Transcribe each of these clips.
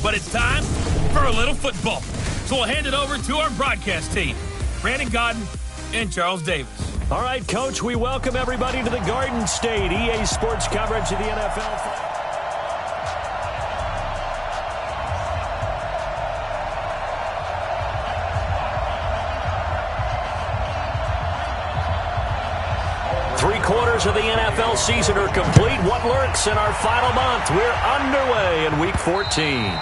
but it's time for a little football. So we'll hand it over to our broadcast team, Brandon Godden and Charles Davis. All right, Coach, we welcome everybody to the Garden State EA Sports coverage of the NFL. Three-quarters of the NFL season are complete. What lurks in our final month? We're underway in Week 14.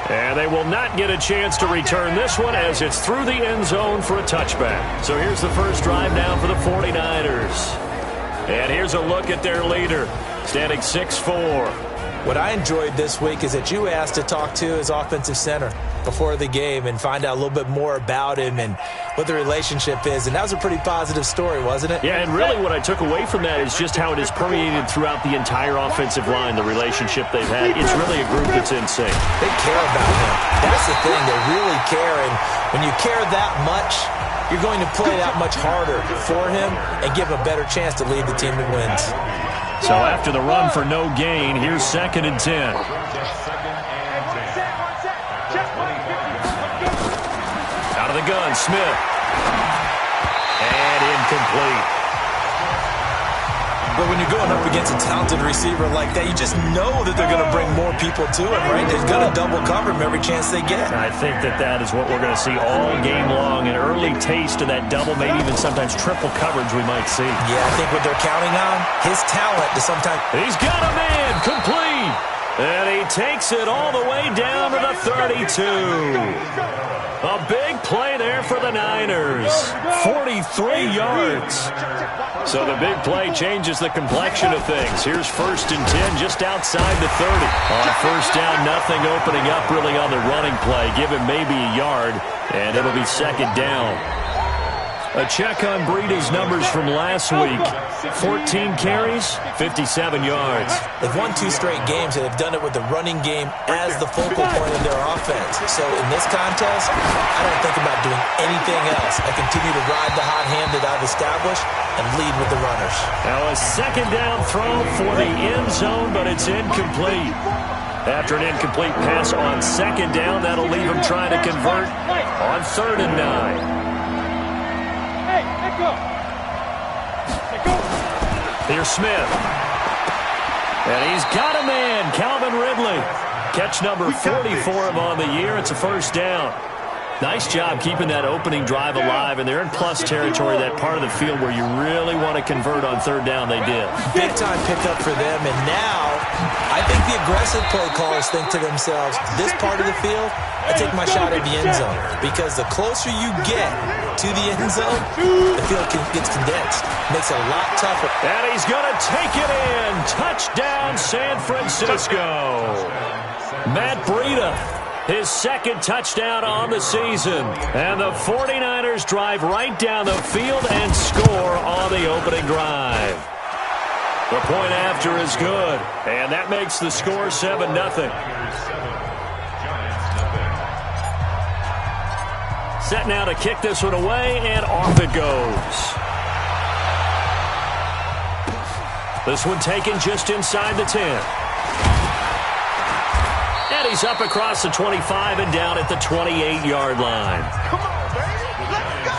And they will not get a chance to return this one as it's through the end zone for a touchback. So here's the first drive down for the 49ers. And here's a look at their leader, standing 6'4". What I enjoyed this week is that you asked to talk to his offensive center before the game and find out a little bit more about him and what the relationship is. And that was a pretty positive story, wasn't it? Yeah, and really what I took away from that is just how it is permeated throughout the entire offensive line, the relationship they've had. It's really a group that's in sync. They care about him. That's the thing. They really care. And when you care that much, you're going to play that much harder for him and give him a better chance to lead the team that wins. So after the run for no gain, here's 2nd and 10. Out of the gun, Smith. And incomplete. But when you're going up against a talented receiver like that, you just know that they're going to bring more people to him, right? They're going to double cover him every chance they get. I think that is what we're going to see all game long, an early taste of that double, maybe even sometimes triple coverage we might see. Yeah, I think what they're counting on, his talent to sometimes... He's got a man, complete! And he takes it all the way down to the 32. A big play there for the Niners. 43 yards. So the big play changes the complexion of things. Here's 1st and 10 just outside the 30. On first down, nothing opening up really on the running play. Give him maybe a yard, and it'll be 2nd down. A check on Breida's numbers from last week. 14 carries, 57 yards. They've won 2 straight games, and they've done it with the running game as the focal point of their offense. So in this contest, I don't think about doing anything else. I continue to ride the hot hand that I've established and lead with the runners. Now a 2nd down throw for the end zone, but it's incomplete. After an incomplete pass on 2nd down, that'll leave him trying to convert on 3rd and 9. Here's Smith. And he's got a man, Calvin Ridley. Catch number 40 for him on the year. It's a 1st down. Nice job keeping that opening drive alive, and they're in plus territory, that part of the field where you really want to convert on 3rd down. They did. Big time pickup for them, and now I think the aggressive play callers think to themselves, this part of the field, I take my shot at the end zone, because the closer you get to the end zone, the field gets condensed. Makes it a lot tougher. And he's going to take it in. Touchdown, San Francisco. Matt Breida. His 2nd touchdown on the season. And the 49ers drive right down the field and score on the opening drive. The point after is good. And that makes the score 7-0. Set now to kick this one away, and off it goes. This one taken just inside the 10. And he's up across the 25 and down at the 28-yard line. Come on, baby. Let's go.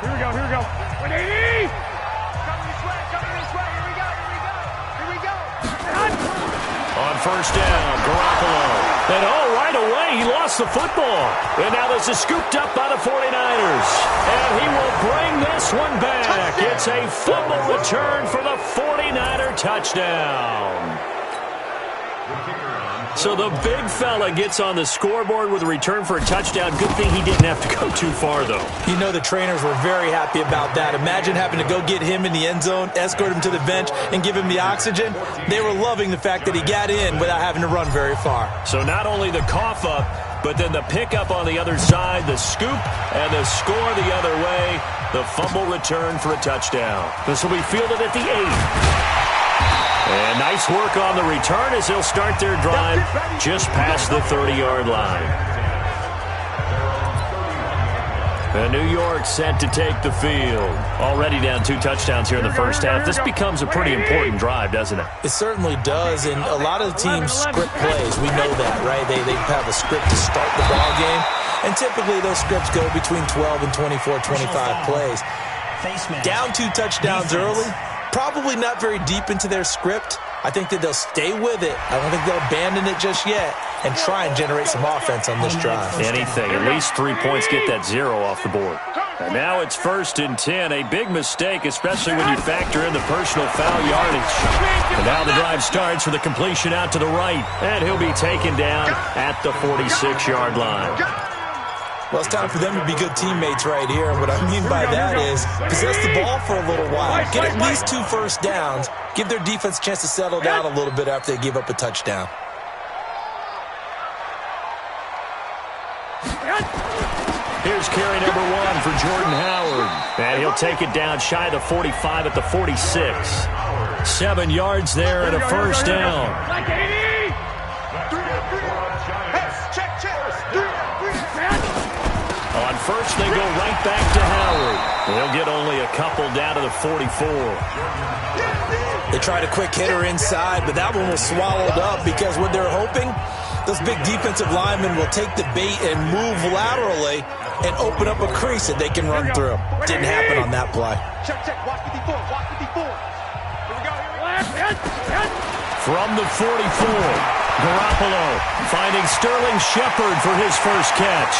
Here we go. Here we go. 180. Coming this way. Coming this way. Here we go. Here we go. Here we go. On 1st down, Garoppolo. And right away, he lost the football. And now this is scooped up by the 49ers. And he will bring this one back. It's a fumble return for the 49er touchdown. So the big fella gets on the scoreboard with a return for a touchdown. Good thing he didn't have to go too far, though. You know the trainers were very happy about that. Imagine having to go get him in the end zone, escort him to the bench, and give him the oxygen. They were loving the fact that he got in without having to run very far. So not only the cough up, but then the pickup on the other side, the scoop, and the score the other way. The fumble return for a touchdown. This will be fielded at the 8. And nice work on the return as they'll start their drive just past the 30-yard line. And New York set to take the field. Already down 2 touchdowns here in the first half. This becomes a pretty important drive, doesn't it? It certainly does, and a lot of the teams script plays. We know that, right? They have a script to start the ball game, and typically those scripts go between 12 and 24, 25 plays. Down 2 touchdowns early, probably not very deep into their script. I think that they'll stay with it. I don't think they'll abandon it just yet and try and generate some offense on this drive. Anything. At least 3 points, get that 0 off the board. And now it's 1st and 10. A big mistake, especially when you factor in the personal foul yardage. And now the drive starts with a completion out to the right. And he'll be taken down at the 46-yard line. Well, it's time for them to be good teammates right here. And what I mean by that is possess the ball for a little while. Get at least 2 first downs. Give their defense a chance to settle down a little bit after they give up a touchdown. Here's carry number 1 for Jordan Howard. And he'll take it down shy of the 45 at the 46. 7 yards there and a first down. On first, they go right back to Howard. They'll get only a couple down to the 44. They tried a quick hitter inside, but that one was swallowed up because what they're hoping, those big defensive linemen will take the bait and move laterally and open up a crease that they can run through. Didn't happen on that play. Check, watch 54, watch 54. Here we go, From the 44, Garoppolo finding Sterling Shepard for his first catch.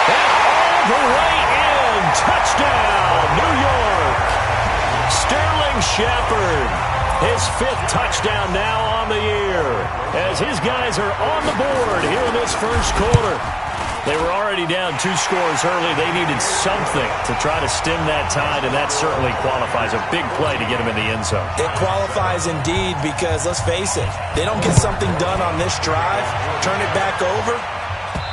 And all the way in, touchdown, New York. Sterling Shepard, his 5th touchdown now on the year, as his guys are on the board here in this first quarter. They were already down 2 scores early. They needed something to try to stem that tide, and that certainly qualifies. A big play to get him in the end zone. It qualifies indeed because, let's face it, they don't get something done on this drive, turn it back over,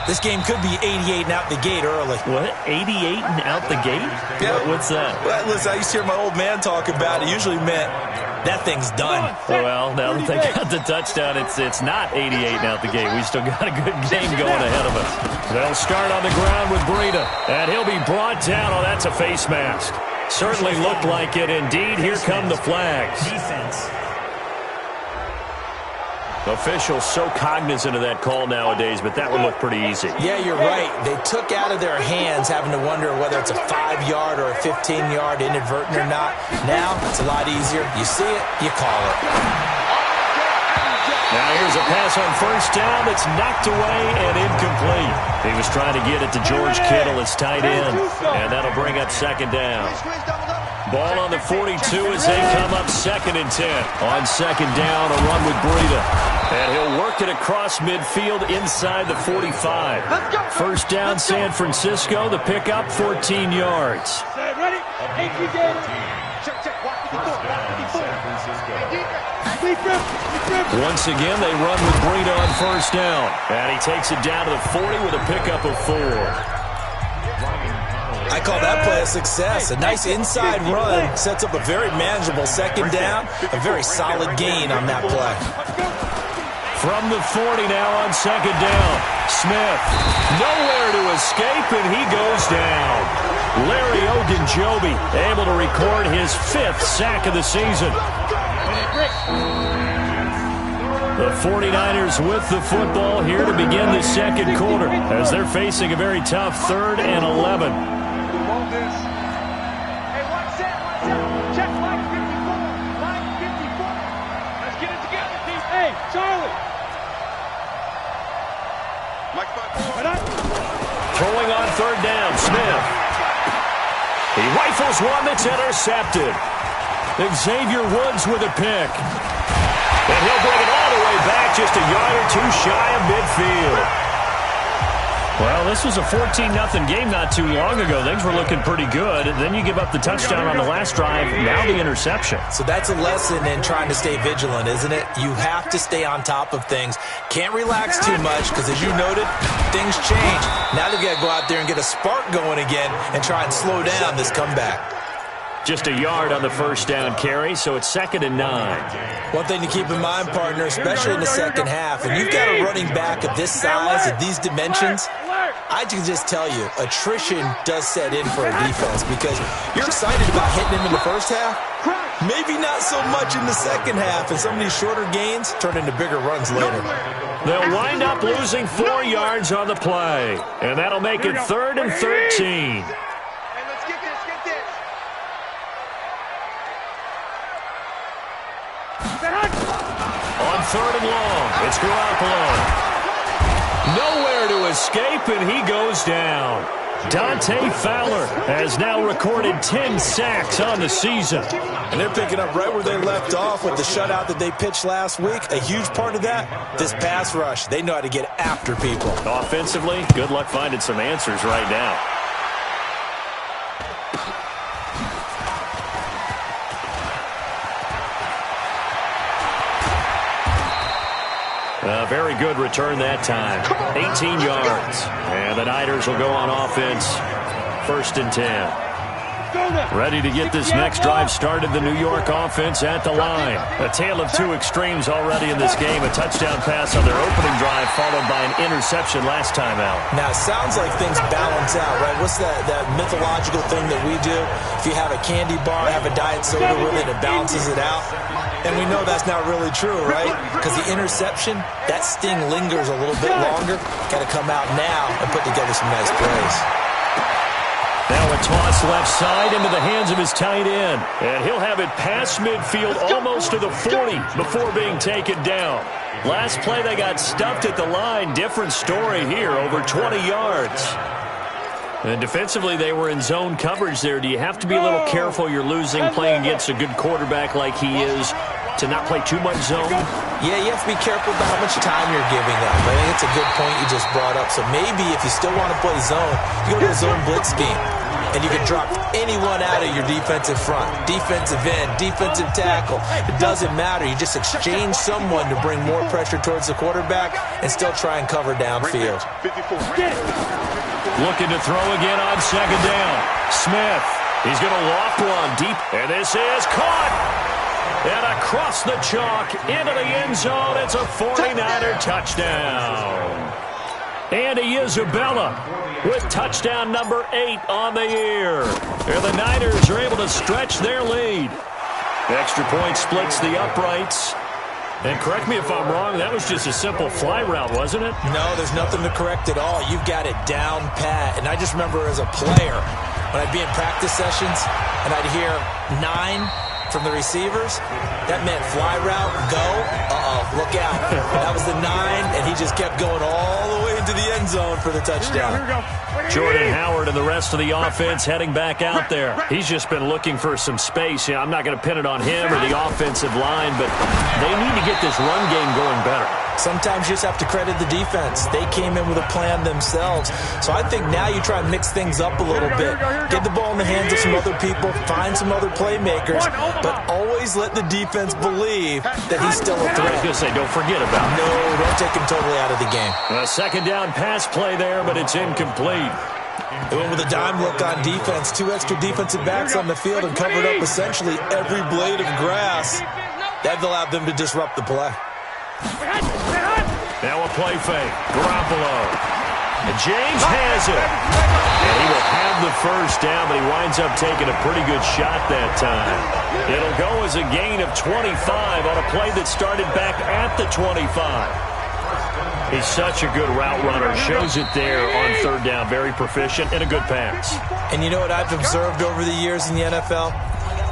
this game could be 88 and out the gate early. What? 88 and out the gate? Yeah. What's that? Well, listen, I used to hear my old man talk about it. Usually meant that thing's done. Well, now that they got the touchdown, it's not 88 and out the gate. We still got a good game going ahead of us. They'll start on the ground with Breida, and he'll be brought down. Oh, that's a face mask. Certainly looked like it. Indeed, here come the flags. Defense. Officials so cognizant of that call nowadays, but that would look pretty easy. Yeah, you're right. They took out of their hands having to wonder whether it's a 5-yard or a 15-yard inadvertent or not. Now, it's a lot easier. You see it, you call it. Now here's a pass on first down that's knocked away and incomplete. He was trying to get it to George Kittle, his tight end, and that'll bring up 2nd down. Ball on the 42 as they come up 2nd and 10. On 2nd down, a run with Breida. And he'll work it across midfield inside the 45. First down, San Francisco. The pickup, 14 yards. Ready? Check, watch 54, Once again, they run with Breida on first down. And he takes it down to the 40 with a pickup of 4. I call that play a success. A nice inside run sets up a very manageable 2nd down. A very solid gain on that play. From the 40 now on 2nd down. Smith, nowhere to escape, and he goes down. Larry Ogunjobi able to record his 5th sack of the season. The 49ers with the football here to begin the 2nd quarter as they're facing a very tough 3rd and 11. Hey, watch that. Check line 54. Line 54. Let's get it together, team. Hey, Charlie. Throwing on 3rd down, Smith. He rifles one that's intercepted. Xavier Woods with a pick. And he'll bring it all the way back, just a yard or 2 shy of midfield. Well, this was a 14-0 game not too long ago. Things were looking pretty good. Then you give up the touchdown on the last drive, now the interception. So that's a lesson in trying to stay vigilant, isn't it? You have to stay on top of things. Can't relax too much because, as you noted, things change. Now they've got to go out there and get a spark going again and try and slow down this comeback. Just a yard on the first down carry, so it's 2nd and 9. One thing to keep in mind, partner, especially in the second half, and you've got a running back of this size, of these dimensions, I can just tell you, attrition does set in for a defense because you're excited about hitting him in the first half. Maybe not so much in the second half, and some of these shorter gains turn into bigger runs later. They'll wind up losing 4 yards on the play, and that'll make it 3rd and 13. Let's get this. On 3rd and long, it's Garoppolo. Nowhere to escape, and he goes down. Dante Fowler has now recorded 10 sacks on the season. And they're picking up right where they left off with the shutout that they pitched last week. A huge part of that, this pass rush. They know how to get after people. Offensively, good luck finding some answers right now. A very good return that time. 18 yards. And the Niners will go on offense. 1st and 10. Ready to get this next drive started. The New York offense at the line. A tale of two extremes already in this game. A touchdown pass on their opening drive followed by an interception last time out. Now, it sounds like things balance out, right? What's that mythological thing that we do? If you have a candy bar, have a diet soda with it, it balances it out. And we know that's not really true, right? Because the interception, that sting lingers a little bit longer. Got to come out now and put together some nice plays. Now a toss left side into the hands of his tight end. And he'll have it past midfield almost to the 40 before being taken down. Last play they got stuffed at the line. Different story here, over 20 yards. And defensively, they were in zone coverage there. Do you have to be a little careful you're losing playing against a good quarterback like he is to not play too much zone? Yeah, you have to be careful about how much time you're giving up. I think it's a good point you just brought up. So maybe if you still want to play zone, you go to a zone blitz scheme. And you can drop anyone out of your defensive front. Defensive end, defensive tackle. It doesn't matter. You just exchange someone to bring more pressure towards the quarterback and still try and cover downfield. Looking to throw again on 2nd down. Smith, he's going to loft one deep. And this is caught. And across the chalk into the end zone. It's a 49er touchdown. Andy Isabella with touchdown number 8 on the year. And the Niners are able to stretch their lead. Extra point splits the uprights. And correct me if I'm wrong, that was just a simple fly route, wasn't it? No, there's nothing to correct at all. You've got it down pat. And I just remember as a player, when I'd be in practice sessions and I'd hear 9 from the receivers, that meant fly route, go, look out. That was the 9, and he just kept going all the way into the end zone for the touchdown. Here we go. Jordan Howard and the rest of the offense heading back out there. He's just been looking for some space. I'm not going to pin it on him or the offensive line, but they need to get this run game going better. Sometimes you just have to credit the defense. They came in with a plan themselves. So I think now you try and mix things up a little bit. Get the ball in the hands of some other people, find some other playmakers, but always let the defense believe that he's still a threat. I was going to say, don't forget about it. No, don't take him totally out of the game. A 2nd down pass play there, but it's incomplete. They went with a dime look on defense. 2 extra defensive backs on the field and covered up essentially every blade of grass. That allowed them to disrupt the play. Now a play fake. Garoppolo. And James has it. And he will have the 1st down, but he winds up taking a pretty good shot that time. It'll go as a gain of 25 on a play that started back at the 25. He's such a good route runner. Shows it there on 3rd down. Very proficient and a good pass. And you know what I've observed over the years in the NFL?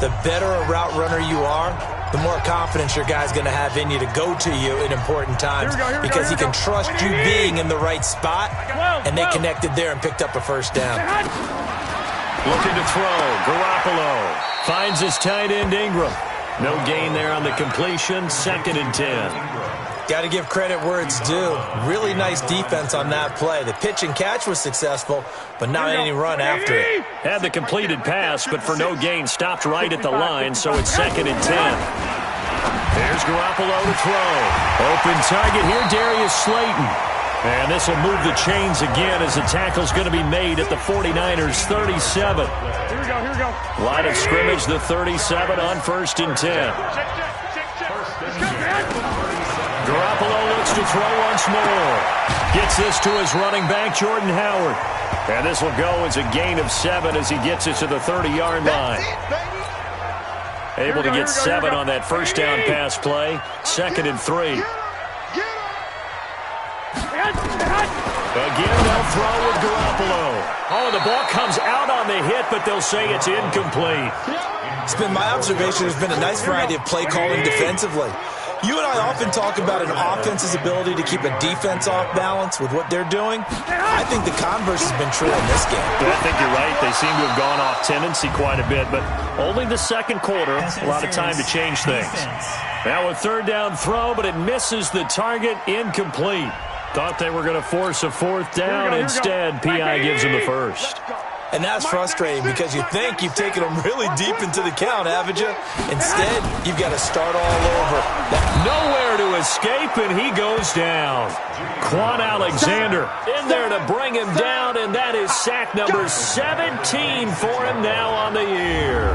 The better a route runner you are, the more confidence your guy's going to have in you to go to you in important times because he can trust you being in the right spot, and they connected there and picked up a 1st down. Looking to throw. Garoppolo finds his tight end Ingram. No gain there on the completion. 2nd and 10. Got to give credit where it's due. Really nice defense on that play. The pitch and catch was successful, but not any run after it. Had the completed pass, but for no gain, stopped right at the line, so it's 2nd and 10. There's Garoppolo to throw. Open target here, Darius Slayton. And this will move the chains again as the tackle's going to be made at the 49ers' 37. Here we go. Line of scrimmage, the 37 on 1st and 10. Garoppolo looks to throw once more. Gets this to his running back, Jordan Howard. And this will go as a gain of 7 as he gets it to the 30-yard line. Able to get 7 on that first down pass play. 2nd and 3. Again, they'll throw with Garoppolo. Oh, the ball comes out on the hit, but they'll say it's incomplete. It's been my observation. There's been a nice variety of play calling defensively. You and I often talk about an offense's ability to keep a defense off balance with what they're doing. I think the converse has been true in this game. I think you're right. They seem to have gone off tendency quite a bit, but only the second quarter, a lot of time to change things. Now a 3rd down throw, but it misses the target, incomplete. Thought they were going to force a 4th down. Instead, P.I. gives him the first. And that's frustrating because you think you've taken them really deep into the count, haven't you? Instead, you've got to start all over. Nowhere to escape, and he goes down. Quan Alexander in there to bring him down, and that is sack number 17 for him now on the year.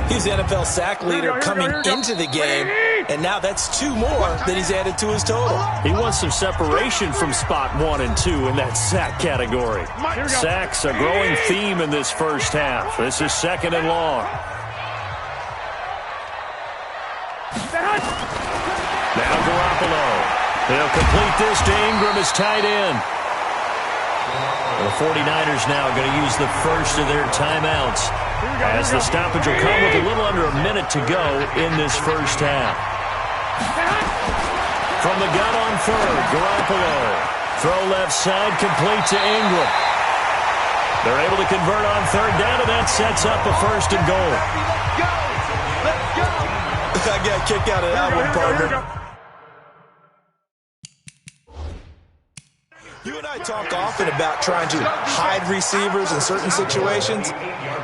He's the NFL sack leader coming into the game, and now that's 2 more that he's added to his total. He wants some separation from spot 1 and 2 in that sack category. Sacks a growing theme in this first half. This is 2nd and long. Now Garoppolo. He'll complete this to Ingram as tight end. The 49ers now going to use the first of their timeouts, as the stoppage will come with a little under a minute to go in this first half. From the gun on 3rd, Garoppolo. Throw left side, complete to Ingram. They're able to convert on 3rd down, and that sets up a 1st and goal. I got a kick out of that one, partner. You and I talk often about trying to hide receivers in certain situations,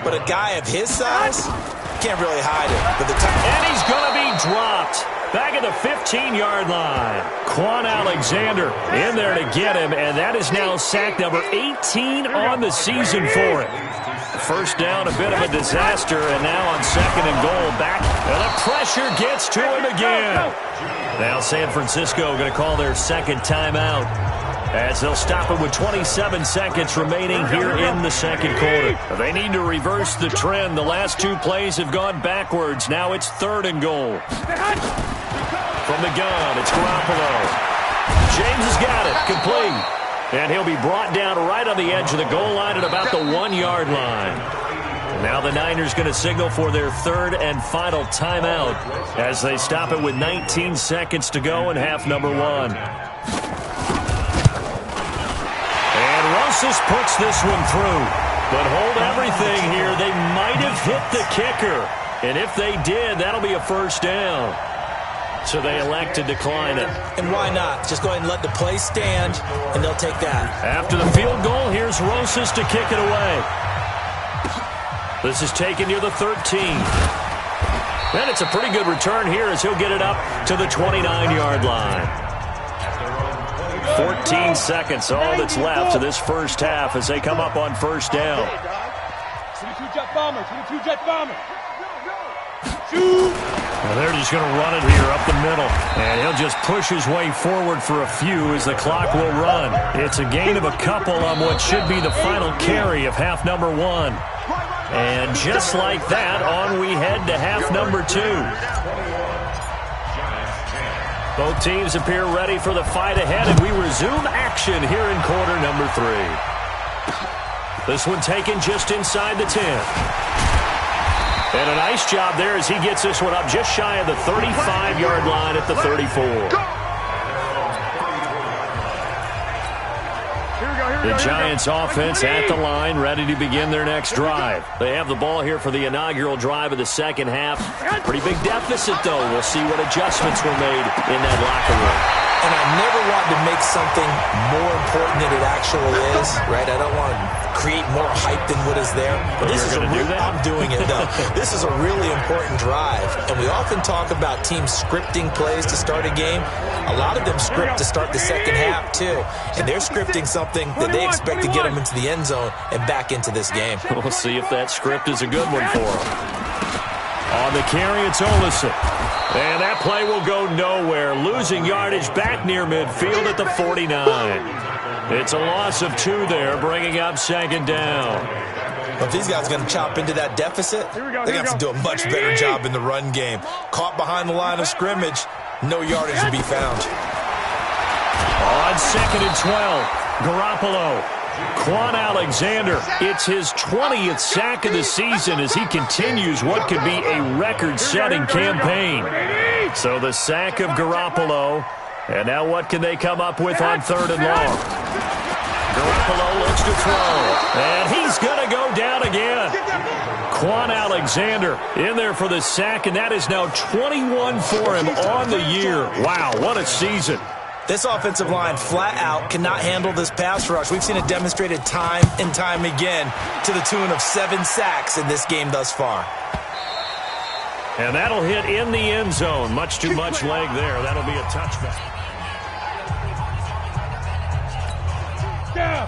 but a guy of his size can't really hide it. But and he's going to be dropped back at the 15-yard line. Quan Alexander in there to get him, and that is now sack number 18 on the season for him. First down, a bit of a disaster, and now on 2nd and goal, back, and the pressure gets to him again. Now San Francisco going to call their 2nd timeout, as they'll stop it with 27 seconds remaining here in the 2nd quarter. They need to reverse the trend. The last 2 plays have gone backwards. Now it's 3rd and goal. From the gun, it's Garoppolo. James has got it, complete. And he'll be brought down right on the edge of the goal line at about the 1-yard line. Now the Niners going to signal for their 3rd and final timeout, as they stop it with 19 seconds to go in half number 1. Rosas puts this one through, but hold everything here. They might have hit the kicker, and if they did, that'll be a 1st down. So they elect to decline it. And why not? Just go ahead and let the play stand, and they'll take that. After the field goal, here's Rosas to kick it away. This is taken near the 13. And it's a pretty good return here as he'll get it up to the 29-yard line. 14 seconds, all that's left of this first half as they come up on 1st down. 22 jet bomber, 22 jet bomber. Well, they're just going to run it here up the middle, and he'll just push his way forward for a few as the clock will run. It's a gain of a couple on what should be the final carry of half number 1. And just like that, on we head to half number 2. Both teams appear ready for the fight ahead, and we resume action here in quarter number 3. This one taken just inside the 10. And a nice job there as he gets this one up just shy of the 35-yard line at the 34. The Giants offense at the line, ready to begin their next drive. They have the ball here for the inaugural drive of the second half. Pretty big deficit, though. We'll see what adjustments were made in that locker room. And I never want to make something more important than it actually is, right? I don't want to create more hype than what is there. But this is I'm doing it, though. This is a really important drive. And we often talk about teams scripting plays to start a game. A lot of them script to start the second half, too. And they're scripting something that they expect to get them into the end zone and back into this game. We'll see if that script is a good one for them. On the carry, it's Olsen. And that play will go nowhere, losing yardage back near midfield at the 49. It's a loss of 2 there, bringing up second down. Well, if these guys are going to chop into that deficit, they're going to have to do a much better job in the run game. Caught behind the line of scrimmage, no yardage to be found. On 2nd and 12, Garoppolo. Quan Alexander, it's his 20th sack of the season as he continues what could be a record-setting campaign. So the sack of Garoppolo, and now what can they come up with on 3rd and long? Garoppolo looks to throw, and he's going to go down again. Quan Alexander in there for the sack, and that is now 21 for him on the year. Wow, what a season. This offensive line flat out cannot handle this pass rush. We've seen it demonstrated time and time again to the tune of 7 sacks in this game thus far. And that'll hit in the end zone. Much too much leg there. That'll be a touchback.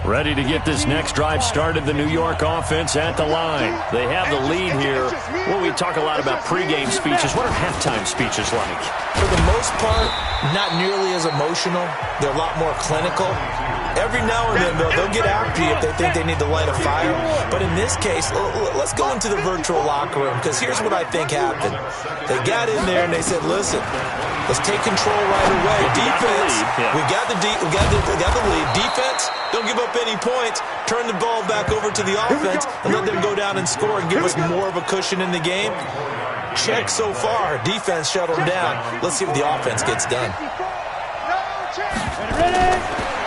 Ready to get this next drive started, the New York offense at the line. They have the lead here. Well, we talk a lot about pregame speeches. What are halftime speeches like? For the most part, not nearly as emotional. They're a lot more clinical. Every now and then, they'll get after you if they think they need to light a fire. But in this case, let's go into the virtual locker room, because here's what I think happened. They got in there and they said, listen, let's take control right away. Defense, we got the lead. Defense, don't give up any points. Turn the ball back over to the offense and let them go down and score and give us more of a cushion in the game. Check so far. Defense shut them down. Let's see what the offense gets done.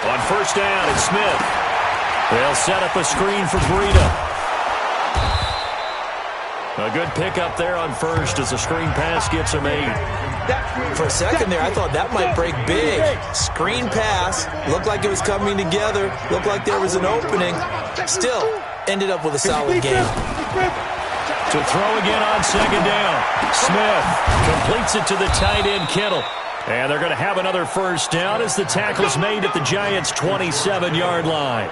On 1st down, it's Smith. They'll set up a screen for Breida. A good pickup there on 1st as the screen pass gets a made. For a second there, I thought that might break big. Screen pass. Looked like it was coming together. Looked like there was an opening. Still, ended up with a solid game. To throw again on 2nd down. Smith completes it to the tight end, Kittle. And they're going to have another 1st down as the tackle's made at the Giants' 27-yard line.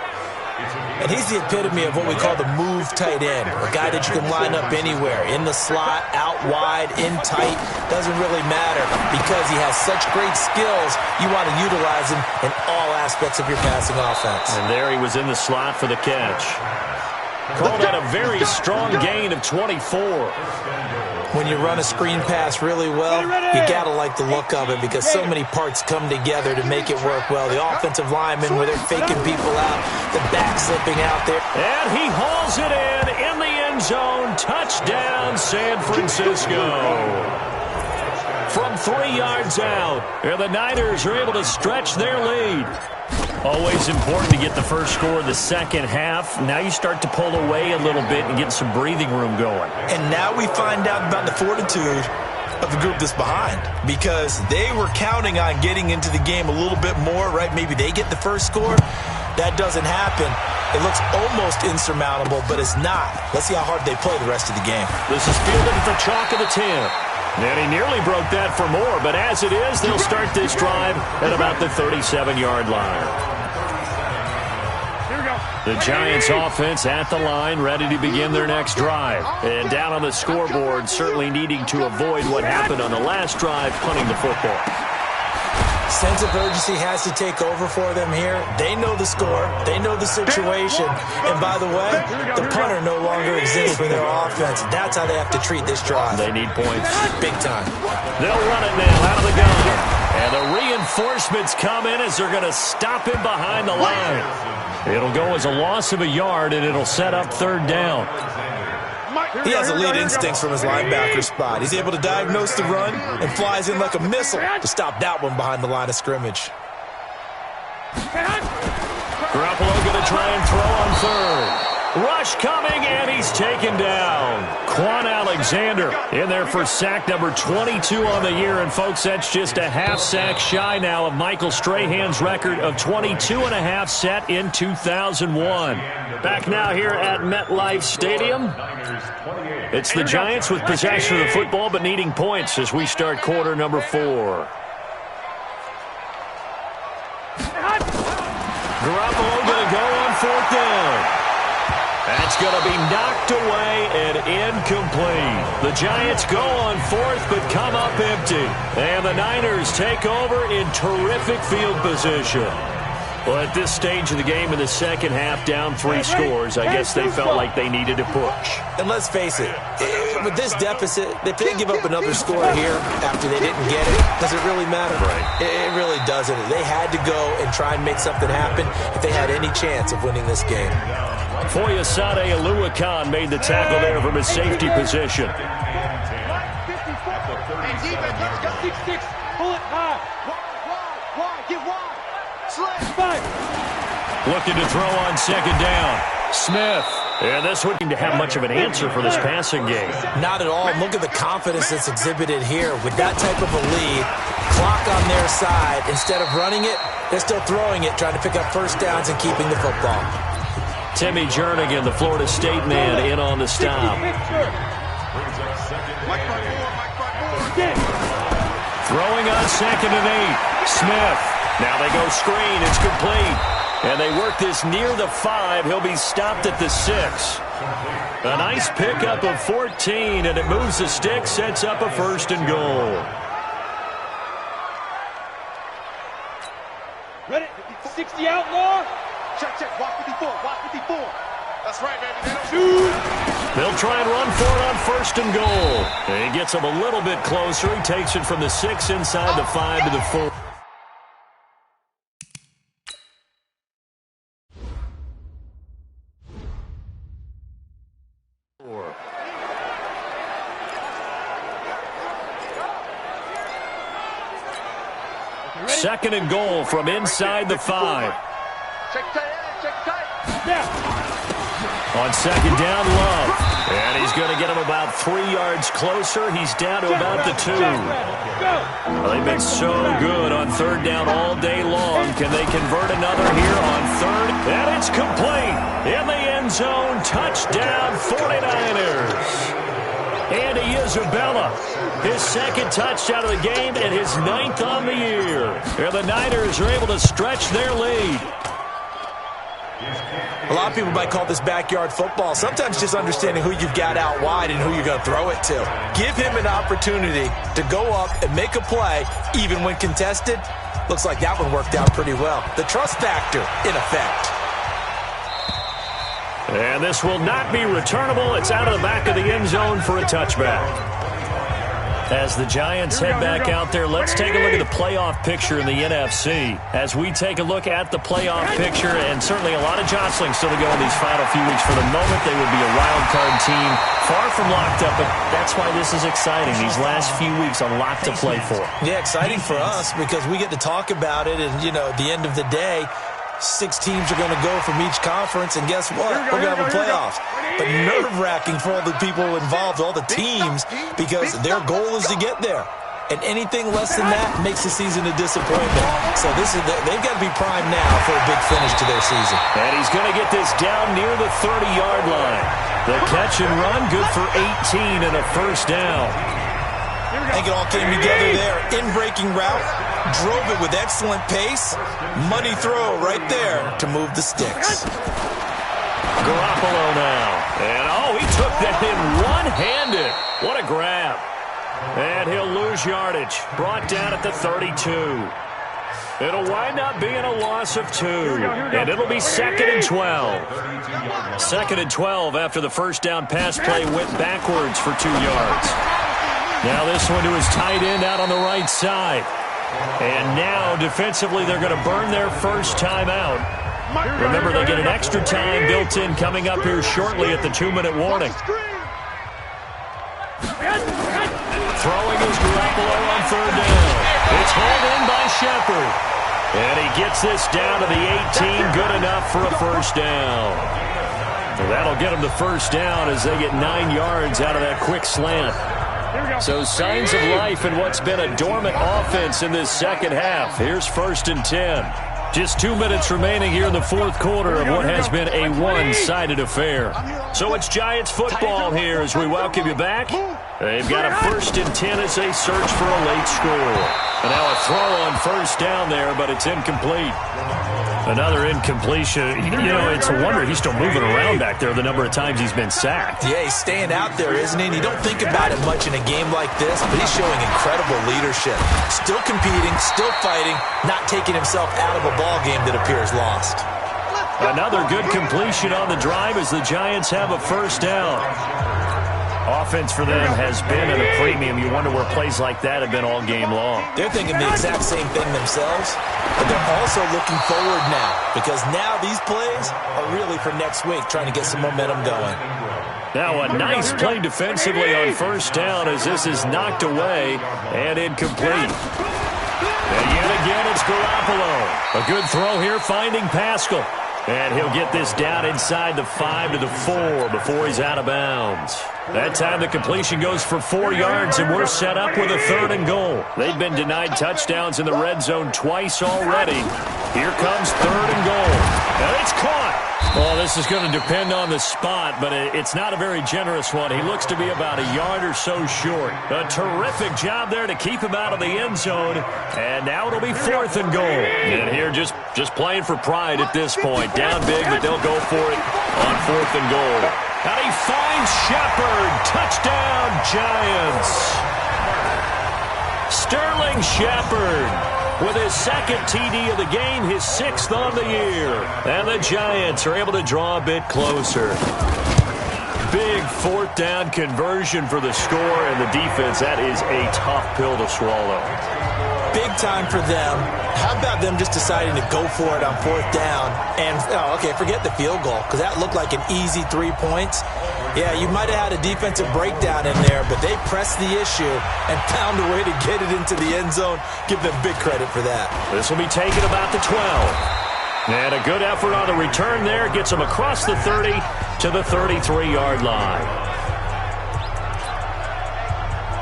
And he's the epitome of what we call the move tight end, a guy that you can line up anywhere, in the slot, out wide, in tight, doesn't really matter because he has such great skills. You want to utilize him in all aspects of your passing offense. And there he was in the slot for the catch. Called that a very strong gain of 24. When you run a screen pass really well, you got to like the look of it because so many parts come together to make it work well. The offensive linemen, where they're faking people out, the back slipping out there. And he hauls it in the end zone. Touchdown, San Francisco. From 3 yards out, and the Niners are able to stretch their lead. Always important to get the first score of the second half. Now you start to pull away a little bit and get some breathing room going. And now we find out about the fortitude of the group that's behind, because they were counting on getting into the game a little bit more, right? Maybe they get the first score. That doesn't happen. It looks almost insurmountable, but it's not. Let's see how hard they play the rest of the game. This is fielded at the chalk of the 10. And he nearly broke that for more, but as it is, they'll start this drive at about the 37-yard line. The Giants offense at the line, ready to begin their next drive. And down on the scoreboard, certainly needing to avoid what happened on the last drive, punting the football. Sense of urgency has to take over for them here. They know the score. They know the situation. And by the way, the punter no longer exists for their offense. That's how they have to treat this drive. They need points. Big time. They'll run it now out of the gun. And the reinforcements come in as they're going to stop him behind the line. It'll go as a loss of a yard, and it'll set up 3rd down. He has elite instincts from his linebacker spot. He's able to diagnose the run and flies in like a missile to stop that one behind the line of scrimmage. Garoppolo going to try and throw on 3rd. Rush coming, and he's taken down. Quan Alexander in there for sack number 22 on the year. And, folks, that's just a half sack shy now of Michael Strahan's record of 22.5 set in 2001. Back now here at MetLife Stadium. It's the Giants with possession of the football but needing points as we start quarter number 4. Garoppolo going to go on 4th down. That's going to be knocked away and incomplete. The Giants go on fourth but come up empty. And the Niners take over in terrific field position. Well, at this stage of the game in the second half, down 3 scores, I guess they felt like they needed to push. And let's face it, with this deficit, if they give up another score here after they didn't get it, does it really matter? Right. It really doesn't. They had to go and try and make something happen if they had any chance of winning this game. Foyesade Aluakan made the tackle there from his safety position. Looking to throw on second down. Smith. And this wouldn't have much of an answer for this passing game. Not at all. Look at the confidence that's exhibited here. With that type of a lead, clock on their side, instead of running it, they're still throwing it, trying to pick up first downs and keeping the football. Timmy Jernigan, the Florida State man, in on the stop. Throwing on second and 8. Smith. Now they go screen. It's complete. And they work this near the 5. He'll be stopped at the 6. A nice pickup of 14, and it moves the stick, sets up a first and goal. Ready? 60 outlaw. Check. Walk 54. That's right, baby. They'll try and run for it on first and goal. And he gets him a little bit closer. He takes it from the 6 inside the 5 to the 4. Second and goal from inside the 5. Check tight. On second down, Love. And he's going to get him about 3 yards closer. He's down to about the 2. Well, they've been so good on third down all day long. Can they convert another here on third? And it's complete. In the end zone, touchdown 49ers. Andy Isabella, his second touchdown of the game and his 9th on the year. And the Niners are able to stretch their lead. A lot of people might call this backyard football. Sometimes just understanding who you've got out wide and who you're going to throw it to. Give him an opportunity to go up and make a play, even when contested. Looks like that one worked out pretty well. The trust factor in effect. And this will not be returnable. It's out of the back of the end zone for a touchback. As the Giants head back out there, let's take a look at the playoff picture in the NFC. As we take a look at the playoff picture, and certainly a lot of jostling still to go in these final few weeks. For the moment, they would be a wild card team, far from locked up, but that's why this is exciting. These last few weeks, a lot to play for. Yeah, exciting for us because we get to talk about it, and, at the end of the day, 6 teams are going to go from each conference, and guess what? We're going to have a playoffs. But nerve-wracking for all the people involved, all the teams, because their goal is to get there. And anything less than that makes the season a disappointment. So they've got to be primed now for a big finish to their season. And he's going to get this down near the 30-yard line. The catch and run, good for 18 and a first down. I think it all came together there. In-breaking route, drove it with excellent pace. Money throw right there to move the sticks. Garoppolo now. And, he took that in one-handed. What a grab. And he'll lose yardage. Brought down at the 32. It'll wind up being a loss of 2. And it'll be 2nd and 12. 2nd and 12 after the first down pass play went backwards for 2 yards. Now this one to his tight end out on the right side. And now defensively they're going to burn their first time out. Remember, they get an extra time built in coming up here shortly at the 2-minute warning. Throwing is Garoppolo on third down. It's hauled in by Shepard. And he gets this down to the 18, good enough for a first down. So that'll get him the first down as they get 9 yards out of that quick slant. So signs of life in what's been a dormant offense in this second half. Here's 1st and 10. Just 2 minutes remaining here in the fourth quarter of what has been a one-sided affair. So it's Giants football here as we welcome you back. They've got a 1st and 10 as they search for a late score. And now a throw on first down there, but it's incomplete. Another incompletion. You know, it's a wonder he's still moving around back there the number of times he's been sacked. Yeah, he's staying out there, isn't he? And you don't think about it much in a game like this, but he's showing incredible leadership. Still competing, still fighting, not taking himself out of a ball game that appears lost. Another good completion on the drive as the Giants have a first down. Offense for them has been at a premium. You wonder where plays like that have been all game long. They're thinking the exact same thing themselves, but they're also looking forward now because now these plays are really for next week, trying to get some momentum going. Now a nice play defensively on first down as this is knocked away and incomplete. And yet again, it's Garoppolo. A good throw here, finding Pascal. And he'll get this down inside the 5 to the 4 before he's out of bounds. That time the completion goes for 4 yards, and we're set up with a 3rd and goal. They've been denied touchdowns in the red zone twice already. Here comes 3rd and goal. And it's caught. Well, this is going to depend on the spot, but it's not a very generous one. He looks to be about a yard or so short. A terrific job there to keep him out of the end zone. And now it'll be 4th and goal. And here just playing for pride at this point. Down big, but they'll go for it on 4th and goal. And he finds Shepard. Touchdown, Giants. Sterling Shepard with his 2nd TD of the game, his 6th on the year. And the Giants are able to draw a bit closer. Big 4th down conversion for the score, and the defense, that is a tough pill to swallow. Big time for them. How about them just deciding to go for it on 4th down? And, forget the field goal, because that looked like an easy 3 points. Yeah, you might have had a defensive breakdown in there, but they pressed the issue and found a way to get it into the end zone. Give them big credit for that. This will be taken about the 12. And a good effort on the return there. Gets them across the 30 to the 33-yard line.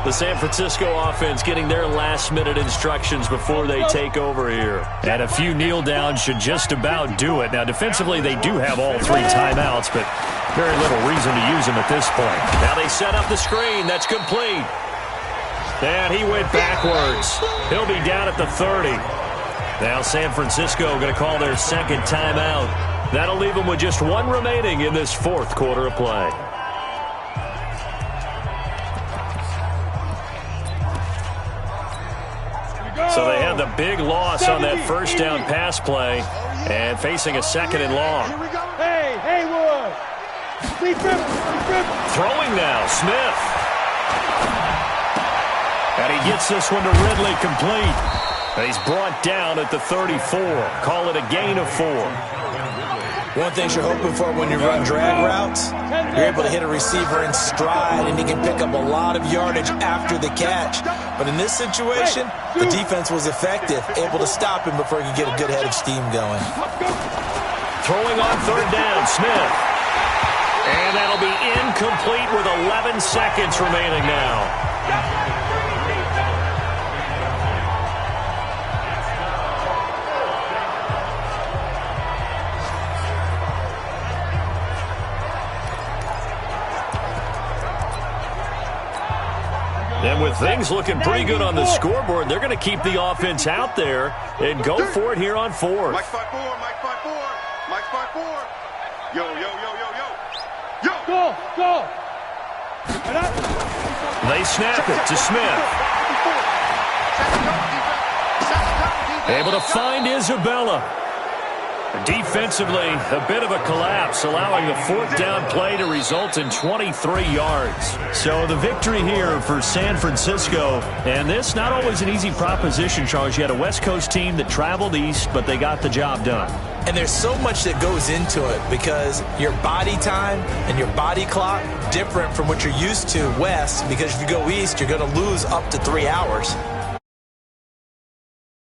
The San Francisco offense getting their last-minute instructions before they take over here. And a few kneel-downs should just about do it. Now, defensively, they do have all 3 timeouts, but very little reason to use them at this point. Now they set up the screen. That's complete. And he went backwards. He'll be down at the 30. Now San Francisco going to call their 2nd timeout. That'll leave them with just 1 remaining in this 4th quarter of play. So they had the big loss on that first down pass play and facing a 2nd and long. Hey, Haywood. Throwing now, Smith. And he gets this one to Ridley complete. And he's brought down at the 34. Call it a gain of 4. One thing you're hoping for when you run drag routes, you're able to hit a receiver in stride, and he can pick up a lot of yardage after the catch. But in this situation, the defense was effective, able to stop him before he could get a good head of steam going. Throwing on 3rd down, Smith. And that'll be incomplete with 11 seconds remaining now. And with things looking pretty good on the scoreboard, they're going to keep the offense out there and go for it here on 4th. Mike 5-4, Mike 5-4, Mike 5-4. Yo. Go. They snap it to Smith. Able to find Isabella. Defensively, a bit of a collapse, allowing the 4th down play to result in 23 yards. So the victory here for San Francisco, and this not always an easy proposition, Charles. You had a West Coast team that traveled east, but they got the job done. And there's so much that goes into it because your body time and your body clock different from what you're used to west, because if you go east, you're going to lose up to 3 hours.